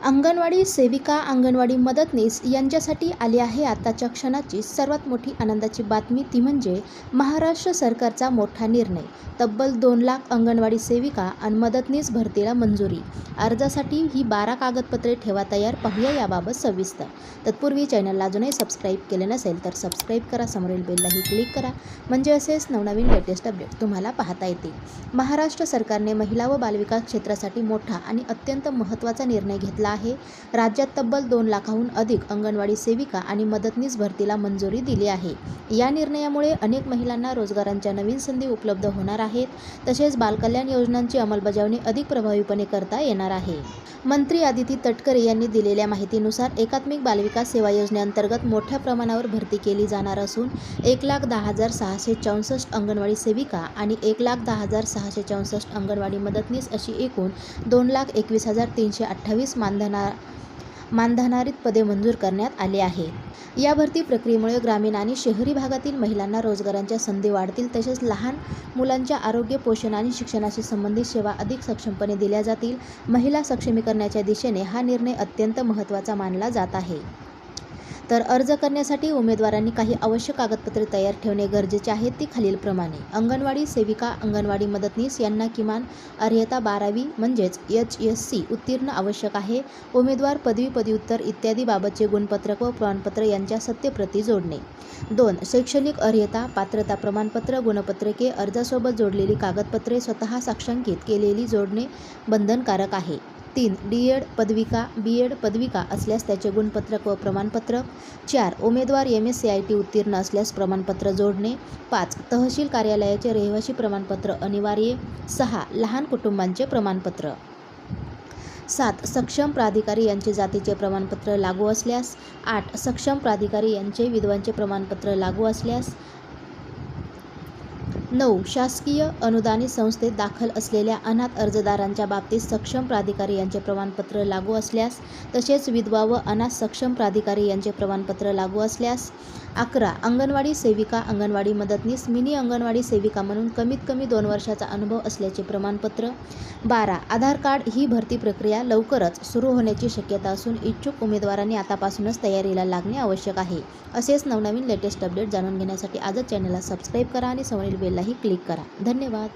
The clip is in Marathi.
अंगणवाडी सेविका, अंगणवाडी मदतनीस यांच्यासाठी आली आहे आताच्या क्षणाची सर्वात मोठी आनंदाची बातमी, ती म्हणजे महाराष्ट्र सरकारचा मोठा निर्णय. तब्बल 2 लाख अंगणवाडी सेविका आणि मदतनीस भरतीला मंजुरी. अर्जासाठी ही 12 कागदपत्रे ठेवा तयार. पाहूया याबाबत सविस्तर. तत्पूर्वी चॅनलला अजूनही सबस्क्राईब केले नसेल तर सबस्क्राईब करा, समोरील बेललाही क्लिक करा, म्हणजे असेच नवनवीन लेटेस्ट अपडेट तुम्हाला पाहता येतील. महाराष्ट्र सरकारने महिला व बालविकास क्षेत्रासाठी मोठा आणि अत्यंत महत्त्वाचा निर्णय घेतला आहे. राज्यात तब्बल 2 लाखाहून अधिक अंगणवाडी सेविका आणि मदतनीस भरतीला मंजुरी दिली आहे. या निर्णयामुळे अनेक महिलांना रोजगारांच्या नवीन संधी उपलब्ध होणार आहेत. तसेच बालकल्याण योजनांची अंमलबजावणी अधिक प्रभावीपणे करता येणार आहे. मंत्री आदिती तटकरे यांनी दिलेल्या माहितीनुसार एकात्मिक बालविकास सेवा योजनेअंतर्गत मोठ्या प्रमाणावर भरती केली जाणार असून 1,10,664 अंगणवाडी सेविका आणि 1,10,664 अंगणवाडी मदतनीस अशी एकूण 2,21,328 मानधनारित पदे मंजूर करण्यात आली आहेत. या भरती प्रक्रियेमुळे ग्रामीण आणि शहरी भागातील महिलांना रोजगारांच्या संधी वाढतील. तसेच लहान मुलांच्या आरोग्य, पोषण आणि शिक्षणाशी संबंधित सेवा अधिक सक्षमपणे दिल्या जातील. महिला सक्षमीकरणाच्या दिशेने हा निर्णय अत्यंत महत्त्वाचा मानला जात आहे. तर अर्ज करण्यासाठी उमेदवारांनी काही आवश्यक कागदपत्रे तयार ठेवणे गरजेचे आहे. ती खालीलप्रमाणे: अंगणवाडी सेविका, अंगणवाडी मदतनीस यांना किमान अर्हता 12वी म्हणजेच HSC उत्तीर्ण आवश्यक आहे. उमेदवार पदवी, पदव्युत्तर इत्यादी बाबतचे गुणपत्रक व प्रमाणपत्र यांच्या सत्यप्रती जोडणे. 2. शैक्षणिक अर्हता, पात्रता प्रमाणपत्र, गुणपत्रके, अर्जासोबत जोडलेली कागदपत्रे स्वतः साक्षांकित केलेली जोडणे बंधनकारक आहे. 3. D.Ed पदविका, B.Ed पदविका असल्यास त्याचे गुणपत्रक व प्रमाणपत्र. 4. उमेदवार MSCIT उत्तीर्ण असल्यास प्रमाणपत्र जोडणे. 5. तहसील कार्यालयाचे रहिवासी प्रमाणपत्र अनिवार्य. 6. लहान कुटुंबांचे प्रमाणपत्र. 7. सक्षम प्राधिकारी यांचे जातीचे प्रमाणपत्र लागू असल्यास. 8. सक्षम प्राधिकारी यांचे विधवांचे प्रमाणपत्र लागू असल्यास. 9. शासकीय अनुदानित संस्थेत दाखल असलेल्या अनाथ अर्जदारांच्या बाबतीत सक्षम प्राधिकारी यांचे प्रमाणपत्र लागू असल्यास. तसेच विधवा व अनाथ सक्षम प्राधिकारी यांचे प्रमाणपत्र लागू असल्यास. 11. अंगणवाडी सेविका, अंगणवाडी मदतनीस, मिनी अंगणवाडी सेविका म्हणून कमीत कमी 2 वर्षाचा अनुभव असल्याचे प्रमाणपत्र. 12. आधार कार्ड. ही भरती प्रक्रिया लवकरच सुरू होण्याची शक्यता असून इच्छुक उमेदवारांनी आतापासूनच तयारीला लागणे आवश्यक आहे. असेच नवनवीन लेटेस्ट अपडेट जाणून घेण्यासाठी आजच चॅनलला सबस्क्राईब करा आणि समोरील बेललाही क्लिक करा. धन्यवाद.